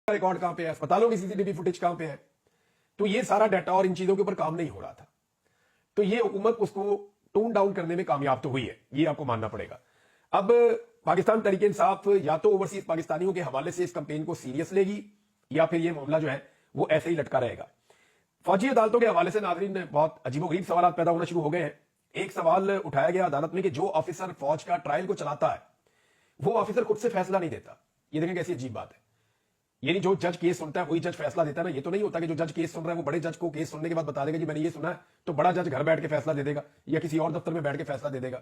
Record कहां पे है, अस्पतालों की सीसीटीवी फुटेज कहां पे है। तो ये सारा डाटा और इन चीजों के ऊपर काम नहीं हो रहा था। तो ये हुकूमत उसको टोन डाउन करने में कामयाब तो हुई है, ये आपको मानना पड़ेगा। अब पाकिस्तान तहरीक इंसाफ या तो ओवरसीज पाकिस्तानियों के हवाले से इस कैंपेन को सीरियस लेगी या फिर ये मामला जो है वो ऐसे ही लटका रहेगा। फौजी अदालतों के हवाले से नाज़रीन बहुत अजीबोगरीब सवाल पैदा होना शुरू हो गए हैं। एक सवाल उठाया गया अदालत में कि जो ऑफिसर फौज का ट्रायल को चलाता है वो ऑफिसर खुद से फैसला नहीं देता। ये देखें कैसी अजीब बात है। यानी जो जज केस सुनता है वही जज फैसला देता है ना। ये तो नहीं होता कि जो जज केस सुन रहा है वो बड़े जज को केस सुनने के बाद बता देगा कि मैंने ये सुना है, तो बड़ा जज घर बैठ के फैसला दे देगा या किसी और दफ्तर में बैठ के फैसला दे देगा।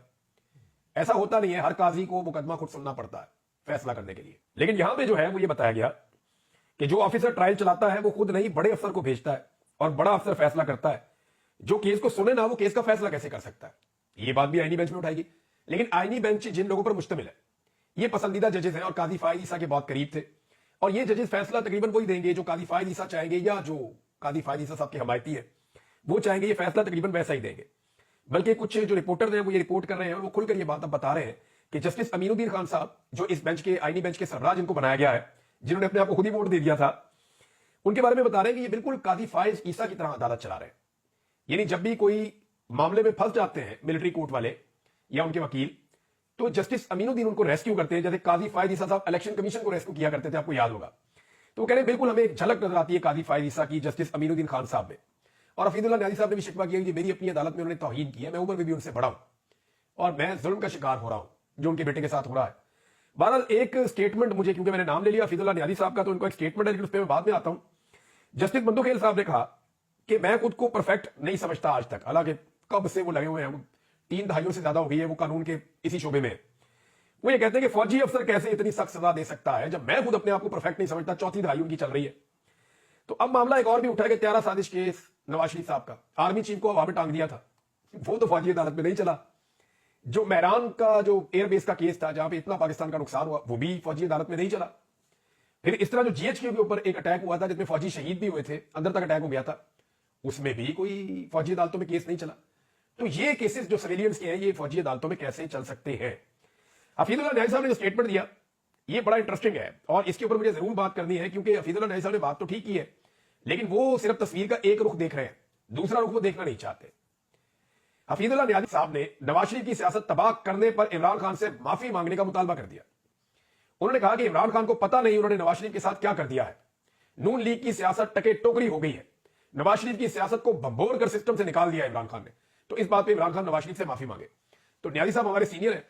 ऐसा होता नहीं है। हर काजी को मुकदमा खुद सुनना पड़ता है फैसला करने के लिए। लेकिन यहां पे जो है वो ये बताया गया कि जो ऑफिसर ट्रायल चलाता है वो खुद नहीं बड़े अफसर को भेजता है और बड़ा अफसर फैसला करता है। जो केस को सुने ना वो केस का फैसला कैसे कर सकता है। ये बात भी आईनी बेंच में उठाएगी। लेकिन आईनी बेंच जिन लोगों पर मुश्तमिल है ये पसंदीदा जजेस हैं और काजी फायद ईसा के बहुत करीब थे और ये जजेस फैसला तकरीबन वही देंगे जो काजी फायद ईसा चाहेंगे या जो काजी फायद ईसा साहब के हमायती है वो चाहेंगे। ये फैसला तकरीबन वैसा ही देंगे। बल्कि कुछ जो रिपोर्टर हैं वो ये रिपोर्ट कर रहे हैं और वो खुलकर ये बात अब बता रहे हैं कि जस्टिस अमीनुद्दीन खान साहब जो इस बेंच के आईनी बेंच के सरबराह जिनको बनाया गया है, जिन्होंने अपने आप को खुद ही वोट दे दिया था, उनके बारे में बता रहे हैं कि ये बिल्कुल काजी फायद ईसा की तरह अदालत चला रहे हैं। यानी जब भी कोई मामले में फंस जाते हैं मिलिट्री कोर्ट वाले या उनके वकील, तो जस्टिस अमीनुद्दीन उनको रेस्क्यू करते हैं, जैसे काजी फायद ईसा साहब इलेक्शन कमीशन को रेस्क्यू किया करते थे, आपको याद होगा। तो वो कह रहे हैं बिल्कुल हमें एक झलक नजर आती है काजी फायद ईसा की जस्टिस अमीनुद्दीन खान साहब में। और हफीजुल्लाह न्याजी साहब ने भी शिकवा किया कि मेरी अपनी अदालत में उन्होंने तौहीन की है, मैं उम्र में भी उनसे बड़ा हूं और मैं जुल्म का शिकार हो रहा हूं जो उनके बेटे के साथ हो रहा है। बहरहाल एक स्टेटमेंट मुझे, क्योंकि मैंने नाम ले लिया हफीजुल्लाह न्याजी साहब का, तो उनको एक स्टेटमेंट है लेकिन उस पर मैं बाद में आता हूं। जस्टिस बंदूखेल साहब ने कहा कि मैं खुद को परफेक्ट नहीं समझता आज तक, हालांकि कब से वो लगे हुए हैं, 3 दहाइयों से ज्यादा हो गई है वो कानून के इसी शोबे में। वो ये कहते हैं कि फौजी अफसर कैसे इतनी सख्त सजा दे सकता है जब मैं खुद अपने आप को परफेक्ट नहीं समझता। 4थी दहाई उनकी चल रही है। तो अब मामला एक और भी उठा है कि 13 साजिश केस नवाज शरीफ साहब का, आर्मी चीफ को हवा में टांग दिया था, वो तो फौजी अदालत में नहीं चला। जो मेहरान का जो एयरबेस का केस था जहां पे इतना पाकिस्तान का नुकसान हुआ वो भी फौजी अदालत में नहीं चला। फिर इस तरह जो जीएचक्यू के ऊपर एक अटैक हुआ था जिसमें फौजी शहीद भी हुए थे, अंदर तक अटैक हो गया था, उसमें भी कोई फौजी अदालतों में केस नहीं चला। तो ये केसेस जो सिविलियंस के हैं ये फौजी अदालतों में कैसे चल सकते हैं। हफीजुल्लाह न्याजी साहब ने जो स्टेटमेंट दिया ये बड़ा इंटरेस्टिंग है और इसके ऊपर मुझे जरूर बात करनी है, क्योंकि हफीजुल्लाह न्याजी साहब ने बात तो ठीक की है लेकिन वो सिर्फ तस्वीर का एक रुख देख रहे हैं, दूसरा रुख वो देखना नहीं चाहते। हफीजुल्लाह न्याजी साहब ने नवाज शरीफ की सियासत तबाह करने पर इमरान खान से माफी मांगने का मुतालबा कर दिया। उन्होंने कहा कि इमरान खान को पता नहीं उन्होंने नवाज शरीफ के साथ क्या कर दिया है। नून लीग की सियासत टके टोकरी हो गई है। नवाज शरीफ की सियासत को भंबोर कर सिस्टम से निकाल दिया इमरान खान ने। तो इस बात पे इमरान खान नवाज शरीफ से माफी मांगे। तो न्याजी साहब हमारे सीनियर हैं,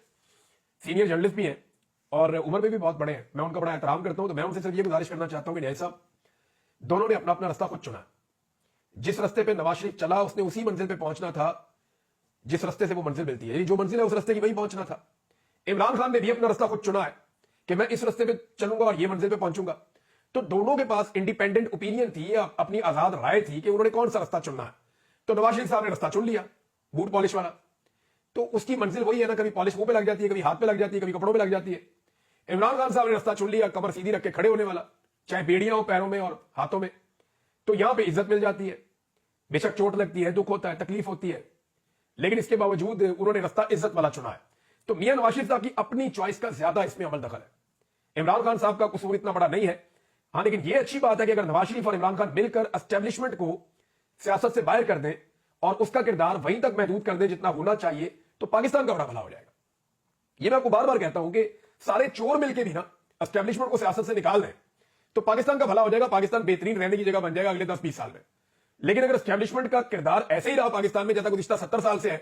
सीनियर जर्नलिस्ट भी हैं और उम्र में भी बहुत बड़े हैं, मैं उनका बड़ा एहतराम करता हूं। तो मैं उनसे सिर्फ ये गुजारिश करना चाहता हूं कि न्याजी साहब दोनों ने अपना अपना रास्ता खुद चुना। जिस रास्ते पे नवाज शरीफ चला उसने उसी मंजिल पे पहुंचना था जिस रास्ते से वो मंजिल मिलती है, जो मंजिल है उस रास्ते की वही पहुंचना था। इमरान खान ने भी अपना रास्ता खुद चुना है कि मैं इस रास्ते पे चलूंगा और ये मंजिल पे पहुंचूंगा। तो दोनों के पास इंडिपेंडेंट ओपिनियन थी, अपनी आजाद राय थी कि उन्होंने कौन सा रास्ता चुनना है। तो नवाज शरीफ साहब ने रास्ता चुन लिया बूट पॉलिश वाला, तो उसकी मंजिल वही है ना, कभी पॉलिश मुंह पे लग जाती है, कभी हाथ पे लग जाती है, कभी कपड़ों पे लग जाती है। इमरान खान साहब ने रास्ता चुन लिया कमर सीधी रख के खड़े होने वाला, चाहे बेड़ियां हो पैरों में और हाथों में, तो यहां पे इज्जत मिल जाती है। बेशक चोट लगती है, दुख होता है, तकलीफ होती है, लेकिन इसके बावजूद उन्होंने रास्ता इज्जत वाला चुना है। तो मियां नवाज शरीफ साहब की अपनी चॉइस का ज्यादा इसमें अमल दखल है। इमरान खान साहब का कसूर इतना बड़ा नहीं है। हाँ, लेकिन यह अच्छी बात है कि अगर नवाज शरीफ और इमरान खान मिलकर एस्टेब्लिशमेंट को सियासत से बाहर कर दें और उसका किरदार वहीं तक महदूद कर दें जितना होना चाहिए, तो पाकिस्तान का बड़ा भला हो जाएगा। यह मैं आपको बार बार कहता हूं कि सारे चोर मिलकर भी ना एस्टेब्लिशमेंट को सियासत से निकाल दें तो पाकिस्तान का भला हो जाएगा, पाकिस्तान बेहतरीन रहने की जगह बन जाएगा अगले 10-20 साल में। लेकिन अगर एस्टेब्लिशमेंट का किरदार ऐसे ही रहा पाकिस्तान में जैसा गुज़िश्ता 70 साल से है,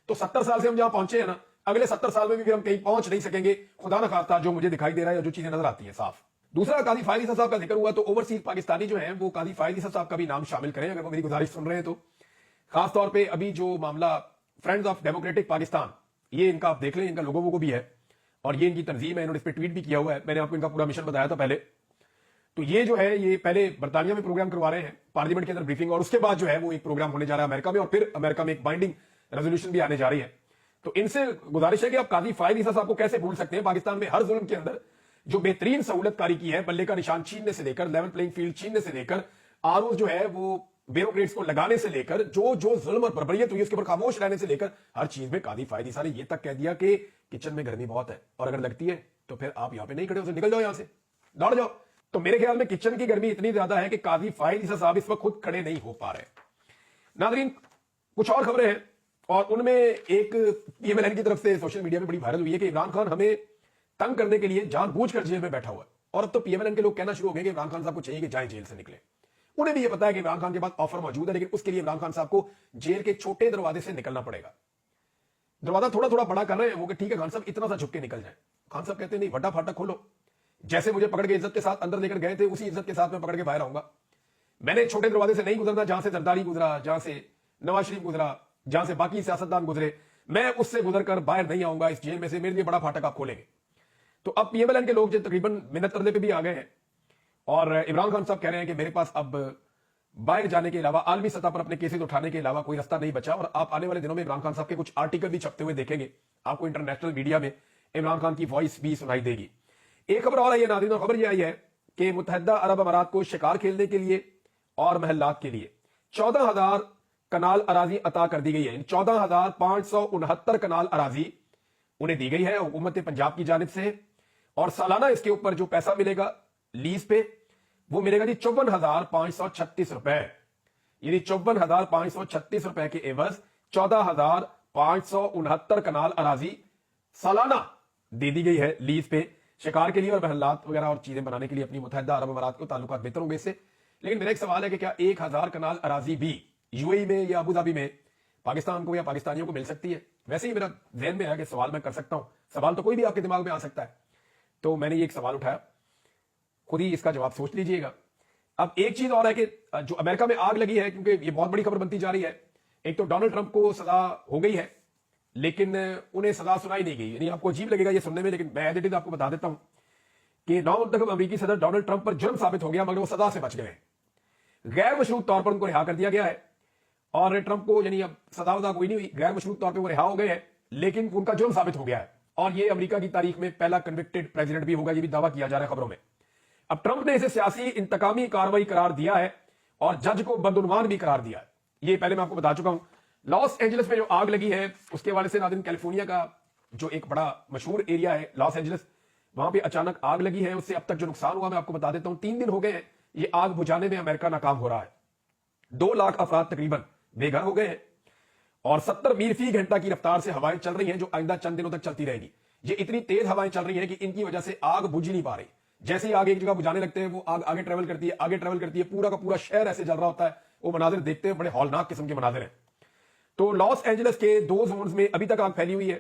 तो 70 साल से हम जहां पहुंचे हैं ना, अगले 70 साल में भी हम कहीं पहुंच नहीं सकेंगे, खुदा ना खास्ता, जो मुझे दिखाई दे रहा है, जो चीजें नजर आती है साफ। दूसरा, काजी फायद ईसा साहब का जिक्र हुआ तो ओवरसीज पाकिस्तानी जो है वो काजी फायद ईसा साहब का भी नाम शामिल करें अगर वो मेरी गुजारिश सुन रहे हैं तो। खासतौर पर अभी जो मामला फ्रेंड्स ऑफ डेमोक्रेटिक पाकिस्तान, ये इनका आप देख लें, इनका लोगों को भी है और ये इनकी तंजीम है, इन्होंने इस पर ट्वीट भी किया हुआ है, मैंने आपको इनका पूरा मिशन बताया था पहले। तो ये जो है ये पहले बर्तानिया में प्रोग्राम करवा रहे हैं पार्लियामेंट के अंदर ब्रीफिंग, और उसके बाद जो है वो एक प्रोग्राम होने जा रहा है अमेरिका में, और फिर अमेरिका में एक बाइंडिंग रेजोल्यूशन भी आने जा रही है। तो इनसे गुजारिश है कि आप काजी फायद ईसा साहब को कैसे भूल सकते हैं। पाकिस्तान में हर जुल्म के अंदर जो बेहतरीन सहूलतकारी की है, बल्ले का निशान छीनने से लेकर, लेवल प्लेइंग फील्ड छीनने से लेकर, आरओ जो है वो ब्यूरोक्रेट्स को लगाने से लेकर, जो जो जुल्म और बर्बरियत हुई उसके ऊपर खामोश रहने से लेकर, हर चीज में काजी फायद ईसा ने ये तक कह दिया कि किचन में गर्मी बहुत है और अगर लगती है तो फिर आप यहां पे नहीं खड़े हो, निकल जाओ, यहां से दौड़ जाओ। تو میرے خیال میں کچن کی گرمی اتنی زیادہ ہے کہ قاضی فائز عیسیٰ صاحب اس وقت خود کھڑے نہیں ہو پا رہے. ناظرین کچھ اور خبریں ہیں اور ان میں ایک پی ایم ایل این کی طرف سے سوشل میڈیا میں بڑی وائرل ہوئی ہے کہ عمران خان ہمیں تنگ کرنے کے لیے جان بوجھ کر جیل میں بیٹھا ہوا ہے. اور اب تو پی ایم ایل این کے لوگ کہنا شروع ہو گئے کہ عمران خان صاحب کو چاہیے کہ جائیں جیل سے نکلے. انہیں بھی یہ پتا ہے کہ عمران خان کے پاس آفر موجود ہے لیکن اس کے لیے عمران خان صاحب کو جیل کے چھوٹے دروازے سے نکلنا پڑے گا. دروازہ تھوڑا تھوڑا بڑا کر رہے ہیں وہ کہ ٹھیک ہے خان صاحب اتنا سا جھک کے نکل جائیں. خان صاحب کہتے ہیں نہیں وڈا پھاٹا کھولو, جیسے مجھے پکڑ کے عزت کے ساتھ اندر لے کر گئے تھے اسی عزت کے ساتھ میں پکڑ کے باہر آؤں گا. میں نے چھوٹے دروازے سے نہیں گزرنا جہاں سے زرداری گزرا, جہاں سے نواز شریف گزرا, جہاں سے باقی سیاستدان گزرے, میں اس سے گزر کر باہر نہیں آؤں گا اس جیل میں سے. میرے لیے بڑا پھاٹک آپ کھولیں گے. تو اب پی ایم ایل این کے لوگ جو تقریباً منت ترلے پہ بھی آ گئے ہیں اور عمران خان صاحب کہہ رہے ہیں کہ میرے پاس اب باہر جانے کے علاوہ عالمی سطح پر اپنے کیسز اٹھانے کے علاوہ کوئی رستہ نہیں بچا. اور آپ آنے والے دنوں میں عمران خان صاحب کے کچھ آرٹیکل بھی چھپتے ہوئے دیکھیں گے, آپ کو انٹرنیشنل میڈیا میں عمران خان کی وائس بھی سنائی دے گی. ایک خبر اور آئی ہے ناظرین, اور خبر یہ آئی ہے کہ متحدہ عرب امارات کو شکار کھیلنے کے لیے اور محلات کے لیے 14,000 کنال اراضی عطا کر دی گئی ہے. 14,569 کنال اراضی انہیں دی گئی ہے حکومت پنجاب کی جانب سے, اور سالانہ اس کے اوپر جو پیسہ ملے گا لیز پہ وہ ملے گا جی 54,536 روپے. یعنی 54,536 روپے کے عوض 14,569 کنال اراضی سالانہ دے دی گئی ہے لیز پہ شکار کے لیے اور محلات وغیرہ اور چیزیں بنانے کے لیے. اپنی متحدہ عرب امارات کو تعلقات بہتر ہوں گے اس سے. لیکن میرا ایک سوال ہے کہ کیا 1,000 کنال اراضی بھی یو اے ای میں یا ابو ظہبی میں پاکستان کو یا پاکستانیوں کو مل سکتی ہے؟ ویسے ہی میرا ذہن میں ہے کہ سوال میں کر سکتا ہوں, سوال تو کوئی بھی آپ کے دماغ میں آ سکتا ہے. تو میں نے یہ ایک سوال اٹھایا, خود ہی اس کا جواب سوچ لیجئے گا. اب ایک چیز اور ہے کہ جو امریکہ میں آگ لگی ہے, کیونکہ یہ بہت بڑی خبر بنتی جا رہی ہے, ایک تو ڈونلڈ ٹرمپ کو سزا ہو گئی ہے لیکن انہیں سزا سنائی نہیں گئی. یعنی آپ کو عجیب لگے گا یہ سننے میں, لیکن میں ایز اٹ از آپ کو بتا دیتا ہوں کہ 9 منتخب امریکی صدر ڈونلڈ ٹرمپ پر جرم ثابت ہو گیا مگر وہ سزا سے بچ گئے. غیر مشروط طور پر ان کو رہا کر دیا گیا ہے اور ٹرمپ کو یعنی اب سزا وزا کوئی نہیں ہوئی, غیر مشروط طور پہ وہ رہا ہو گئے ہیں لیکن ان کا جرم ثابت ہو گیا ہے. اور یہ امریکہ کی تاریخ میں پہلا کنوکٹڈ پریزیڈنٹ بھی ہوگا, یہ بھی دعویٰ کیا جا رہا ہے خبروں میں. اب ٹرمپ نے اسے سیاسی انتقامی کارروائی قرار دیا ہے اور جج کو بدعنوان بھی قرار دیا ہے. یہ پہلے میں آپ کو بتا چکا ہوں. لاس اینجلس میں جو آگ لگی ہے اس کے حوالے سے ناظرین, کیلیفورنیا کا جو ایک بڑا مشہور ایریا ہے لاس اینجلس, وہاں پہ اچانک آگ لگی ہے. اس سے اب تک جو نقصان ہوا میں آپ کو بتا دیتا ہوں. 3 دن ہو گئے ہیں یہ آگ بجھانے میں امریکہ ناکام ہو رہا ہے. 2 لاکھ افراد تقریباً بے گھر ہو گئے ہیں اور 70 میل فی گھنٹہ کی رفتار سے ہوائیں چل رہی ہیں جو آئندہ چند دنوں تک چلتی رہے گی. یہ اتنی تیز ہوائیں چل رہی ہیں کہ ان کی وجہ سے آگ بجھ نہیں پا رہی. جیسے ہی آگ ایک جگہ بجھانے لگتے ہیں وہ آگ آگے ٹریول کرتی ہے, آگے ٹریول کرتی ہے, پورا کا پورا شہر ایسے جل رہا ہوتا ہے. وہ مناظر دیکھتے ہیں بڑے ہولناک قسم کے مناظر ہیں. تو لاس اینجلس کے 2 زونز میں ابھی تک آگ پھیلی ہوئی ہے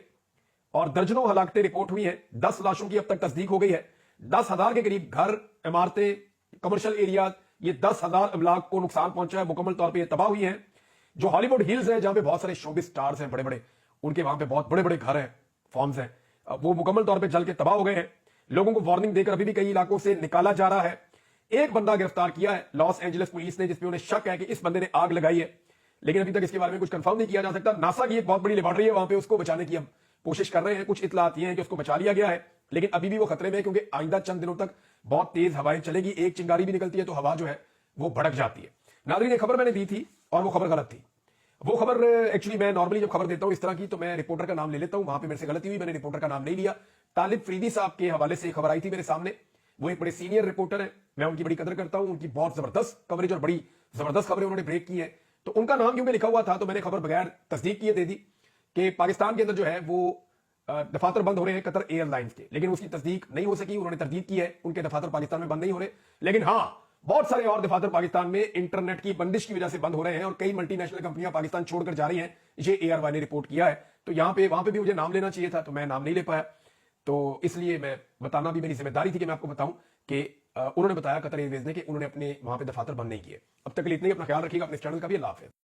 اور درجنوں ہلاکتیں رپورٹ ہوئی ہیں. 10 لاشوں کی اب تک تصدیق ہو گئی ہے. 10,000 کے قریب گھر, عمارتیں, کمرشل ایریاز, یہ 10,000 املاک کو نقصان پہنچا ہے. مکمل طور پہ یہ تباہ ہوئی ہیں. جو ہالی ووڈ ہلز ہیں جہاں پہ بہت سارے شوبز سٹارز ہیں بڑے بڑے, ان کے وہاں پہ بہت بڑے بڑے گھر ہیں, فارمز ہیں, وہ مکمل طور پہ جل کے تباہ ہو گئے ہیں. لوگوں کو وارننگ دے کر ابھی بھی کئی علاقوں سے نکالا جا رہا ہے. ایک بندہ گرفتار کیا ہے لاس اینجلس پولیس نے جس پہ انہیں شک ہے کہ اس بندے نے آگ لگائی ہے, لیکن ابھی تک اس کے بارے میں کچھ کنفرم نہیں کیا جا سکتا. ناسا کی ایک بہت بڑی لیبارٹری ہے وہاں پہ, اس کو بچانے کی ہم کوشش کر رہے ہیں. کچھ اطلاعات یہ ہیں کہ اس کو بچا لیا گیا ہے لیکن ابھی بھی وہ خطرے میں ہے کیونکہ آئندہ چند دنوں تک بہت تیز ہوائیں چلے گی. ایک چنگاری بھی نکلتی ہے تو ہوا جو ہے وہ بھڑک جاتی ہے. ناظرین ایک خبر میں نے دی تھی اور وہ خبر غلط تھی. وہ خبر ایکچولی میں نارملی جب خبر دیتا ہوں اس طرح کی تو میں رپورٹر کا نام لے لیتا ہوں, وہاں پہ میرے سے غلطی ہوئی, میں نے رپورٹر کا نام نہیں لیا. طالب فریدی صاحب کے حوالے سے خبر آئی تھی میرے سامنے. وہ ایک بڑے سینئر رپورٹر ہیں, میں ان کی بڑی قدر کرتا ہوں. ان کی بہت زبردست کوریج اور بڑی زبردست خبریں انہوں نے بریک کی ہیں. تو ان کا نام کیونکہ لکھا ہوا تھا تو میں نے خبر بغیر تصدیق کیے دے دی کہ پاکستان کے اندر جو ہے وہ دفاتر بند ہو رہے ہیں قطر ایئر لائنز کے, لیکن اس کی تصدیق نہیں ہو سکی. انہوں نے تردید کی ہے ان کے دفاتر پاکستان میں بند نہیں ہو رہے, لیکن ہاں بہت سارے اور دفاتر پاکستان میں انٹرنیٹ کی بندش کی وجہ سے بند ہو رہے ہیں اور کئی ملٹی نیشنل کمپنیاں پاکستان چھوڑ کر جا رہی ہیں. یہ اے آر وائی نے رپورٹ کیا ہے. تو یہاں پہ وہاں پہ بھی مجھے نام لینا چاہیے تھا تو میں نام نہیں لے پایا, تو اس لیے میں بتانا بھی میری ذمہ داری تھی کہ میں آپ کو بتاؤں کہ انہوں نے بتایا قطر ایئر ویز نے کہ انہوں نے اپنے وہاں پہ دفاتر بند نہیں کیے. اب تک کے لیے اتنے ہی. اپنا خیال رکھیے گا, اپنے چینل کا بھی. اللہ حافظ.